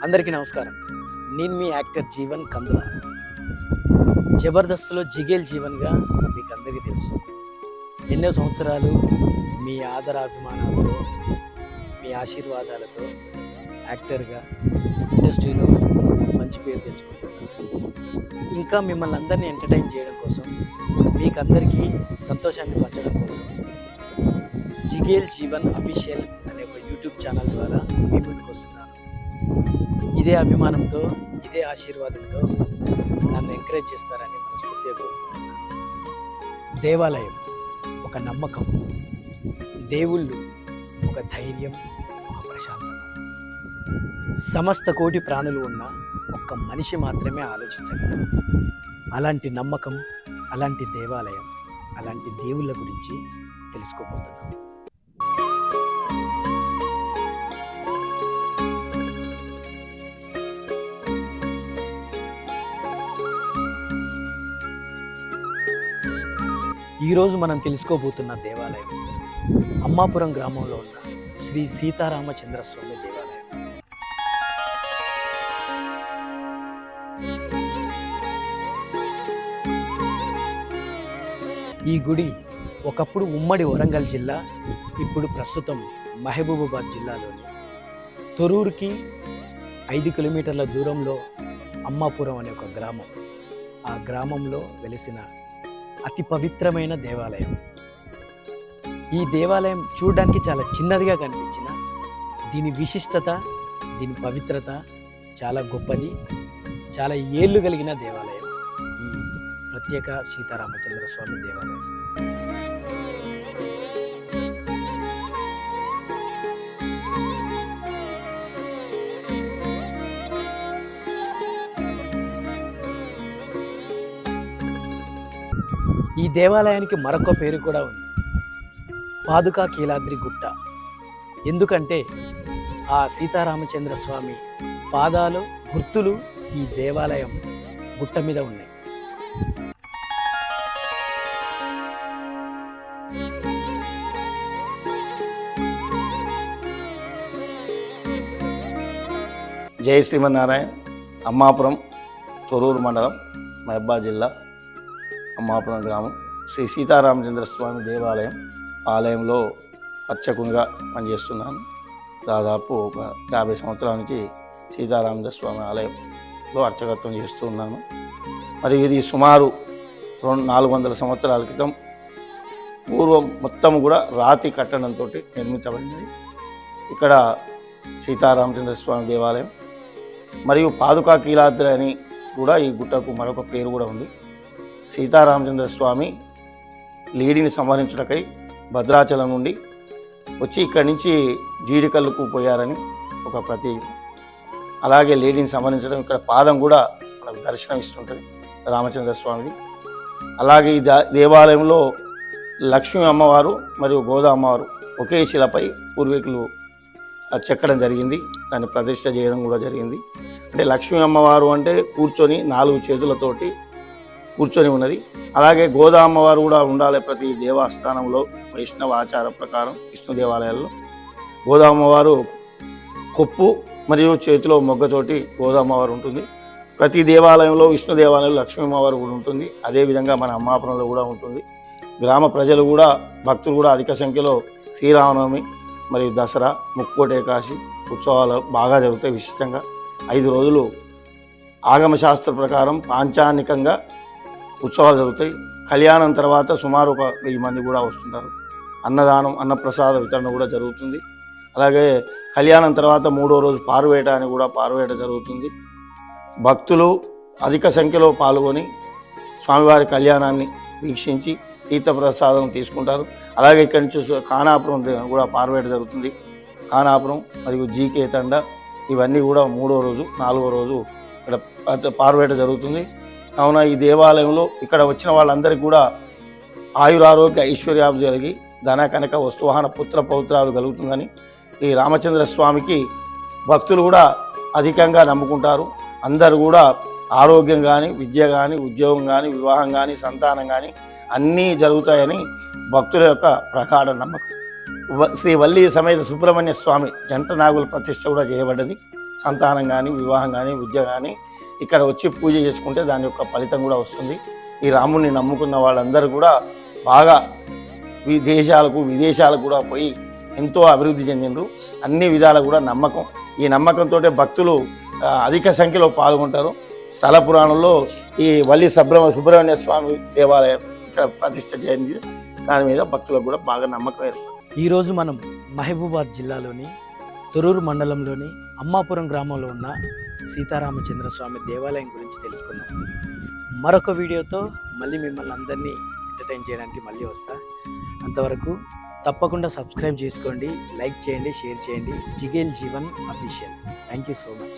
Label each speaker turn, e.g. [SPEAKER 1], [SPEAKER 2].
[SPEAKER 1] అందరికీ నమస్కారం. నేను మీ యాక్టర్ జీవన్ కందుల. జబర్దస్త్లో జిగేల్ జీవన్గా మీకు అందరికీ తెలుసు. ఎన్నో సంవత్సరాలు మీ ఆదరాభిమానాలతో, మీ ఆశీర్వాదాలతో యాక్టర్గా ఇండస్ట్రీలో మంచి పేరు తెచ్చుకుంటున్నాను. ఇంకా మిమ్మల్ని అందరినీ ఎంటర్టైన్ చేయడం కోసం, మీకు అందరికీ సంతోషాన్ని పంచడం కోసం జిగేల్ జీవన్ అఫీషియల్ అనే ఒక యూట్యూబ్ ఛానల్ ద్వారా మీ ముందుకు వస్తున్నాను. ఇదే అభిమానంతో, ఇదే ఆశీర్వాదంతో నన్ను ఎంకరేజ్ చేస్తారని మనస్ఫూర్తిగా కోరుకుంటున్నాను. దేవాలయం ఒక నమ్మకం, దేవుళ్ళు ఒక ధైర్యం, ఒక ప్రశాంతత. సమస్త కోటి ప్రాణులు ఉన్న ఒక్క మనిషి మాత్రమే ఆలోచించగలరు. అలాంటి నమ్మకం, అలాంటి దేవాలయం, అలాంటి దేవుళ్ళ గురించి తెలుసుకోబోతున్నాం. ఈరోజు మనం తెలుసుకోబోతున్న దేవాలయం అమ్మాపురం గ్రామంలో ఉన్న శ్రీ సీతారామచంద్ర స్వామి దేవాలయం. ఈ గుడి ఒకప్పుడు ఉమ్మడి వరంగల్ జిల్లా, ఇప్పుడు ప్రస్తుతం మహబూబాబాద్ జిల్లాలోని తొర్రూరుకి 5 కిలోమీటర్ల దూరంలో అమ్మాపురం అనే ఒక గ్రామం. ఆ గ్రామంలో వెలిసిన అతి పవిత్రమైన దేవాలయం. ఈ దేవాలయం చూడడానికి చాలా చిన్నదిగా కనిపించిన దీని విశిష్టత, దీని పవిత్రత చాలా గొప్పది. చాలా ఏళ్ళు కలిగిన దేవాలయం ఈ ప్రత్యేక సీతారామచంద్ర స్వామి దేవాలయం. ఈ దేవాలయానికి మరొక పేరు కూడా ఉంది, పాదుకా కీలాద్రి గుట్ట. ఎందుకంటే ఆ సీతారామచంద్ర స్వామి పాదాలు గుర్తులు ఈ దేవాలయం గుట్ట మీద ఉన్నాయి.
[SPEAKER 2] జై శ్రీమన్నారాయణ. అమ్మాపురం, తొర్రూరు మండలం, మహబూబాబాద్ జిల్లా, అమ్మాపురం గ్రామం, శ్రీ సీతారామచంద్ర స్వామి దేవాలయం ఆలయంలో అర్చకునిగా పనిచేస్తున్నాను. దాదాపు ఒక 50 సంవత్సరాల నుంచి సీతారామచంద్ర స్వామి ఆలయంలో అర్చకత్వం చేస్తున్నాను. మరి ఇది సుమారు 400 సంవత్సరాల క్రితం పూర్వం మొత్తం కూడా రాతి కట్టడంతో నిర్మించబడింది. ఇక్కడ సీతారామచంద్ర స్వామి దేవాలయం మరియు పాదుకా కీలాద్రి అని కూడా ఈ గుట్టకు మరొక పేరు కూడా ఉంది. సీతారామచంద్ర స్వామి లేడీని సంహరించుటకై భద్రాచలం నుండి వచ్చి ఇక్కడి నుంచి జీడికల్లుకు పోయారని ఒక ప్రతి. అలాగే లేడీని సంహరించడం ఇక్కడ పాదం కూడా మనకు దర్శనం ఇస్తుంటుంది రామచంద్ర స్వామిది. అలాగే ఈ దేవాలయంలో లక్ష్మీ అమ్మవారు మరియు గోదా అమ్మవారు ఒకే శిలపై పూర్వీకులు చెక్కడం జరిగింది. దాన్ని ప్రతిష్ఠ చేయడం కూడా జరిగింది. అంటే లక్ష్మీ అమ్మవారు అంటే కూర్చొని 4 చేతులతోటి కూర్చొని ఉన్నది. అలాగే గోదా అమ్మవారు కూడా ఉండాలి ప్రతి దేవస్థానంలో. వైష్ణవ ఆచార ప్రకారం విష్ణు దేవాలయాల్లో గోదా అమ్మవారు కొప్పు మరియు చేతిలో మొగ్గతోటి గోదా అమ్మవారు ఉంటుంది. ప్రతి దేవాలయంలో, విష్ణు దేవాలయంలో లక్ష్మీ అమ్మవారు కూడా ఉంటుంది. అదేవిధంగా మన అమ్మాపురంలో కూడా ఉంటుంది. గ్రామ ప్రజలు కూడా, భక్తులు కూడా అధిక సంఖ్యలో శ్రీరామనవమి మరియు దసరా, ముక్కోటి ఏకాదశి ఉత్సవాలు బాగా జరుగుతాయి. విశిష్టంగా 5 రోజులు ఆగమశాస్త్ర ప్రకారం పాంచానికంగా ఉత్సవాలు జరుగుతాయి. కళ్యాణం తర్వాత సుమారు ఒక 1000 మంది కూడా వస్తుంటారు. అన్నదానం, అన్నప్రసాద వితరణ కూడా జరుగుతుంది. అలాగే కళ్యాణం తర్వాత 3వ రోజు పారువేట అని కూడా పారువేట జరుగుతుంది. భక్తులు అధిక సంఖ్యలో పాల్గొని స్వామివారి కళ్యాణాన్ని వీక్షించి తీర్థప్రసాదం తీసుకుంటారు. అలాగే ఇక్కడి నుంచి ఖానాపురం కూడా పారువేట జరుగుతుంది. ఖానాపురం మరియు జీకే తండ ఇవన్నీ కూడా 3వ రోజు, 4వ రోజు ఇక్కడ పారువేట జరుగుతుంది. కావున ఈ దేవాలయంలో ఇక్కడ వచ్చిన వాళ్ళందరికీ కూడా ఆయురారోగ్య ఐశ్వర్యాలు జరిగి ధన కనక వస్తువాహన పుత్ర పౌత్రాలు కలుగుతుందని ఈ రామచంద్ర స్వామికి భక్తులు కూడా అధికంగా నమ్ముకుంటారు. అందరూ కూడా ఆరోగ్యం కానీ, విద్య కానీ, ఉద్యోగం కానీ, వివాహం కానీ, సంతానం కానీ అన్నీ జరుగుతాయని భక్తుల యొక్క ప్రగాఢ నమ్మకం. శ్రీ వల్లి సమేత సుబ్రహ్మణ్య స్వామి జంట నాగుల ప్రతిష్ఠ కూడా చేయబడ్డది. సంతానం కానీ, వివాహం కానీ, విద్య కానీ ఇక్కడ వచ్చి పూజ చేసుకుంటే దాని యొక్క ఫలితం కూడా వస్తుంది. ఈ రాముడిని నమ్ముకున్న వాళ్ళందరూ కూడా బాగా విదేశాలకు కూడా పోయి ఎంతో అభివృద్ధి చెందిండ్రు. అన్ని విధాలు కూడా నమ్మకం. ఈ నమ్మకంతో భక్తులు అధిక సంఖ్యలో పాల్గొంటారు. స్థల పురాణంలో ఈ వల్లి సుబ్రహ్మణ్య స్వామి దేవాలయం ఇక్కడ ప్రతిష్ఠ చేయండి. దాని మీద భక్తులకు కూడా బాగా నమ్మకం ఏర్పడింది.
[SPEAKER 1] ఈరోజు మనం మహబూబాద్ జిల్లాలోని తొర్రూరు మండలంలోని అమ్మాపురం గ్రామంలో ఉన్న సీతారామచంద్ర స్వామి దేవాలయం గురించి తెలుసుకున్నాం. మరొక వీడియోతో మళ్ళీ మిమ్మల్ని అందరినీ ఎంటర్టైన్ చేయడానికి మళ్ళీ వస్తా. అంతవరకు తప్పకుండా సబ్స్క్రైబ్ చేసుకోండి, లైక్ చేయండి, షేర్ చేయండి. Jigel Jeevan official. Thank you so much.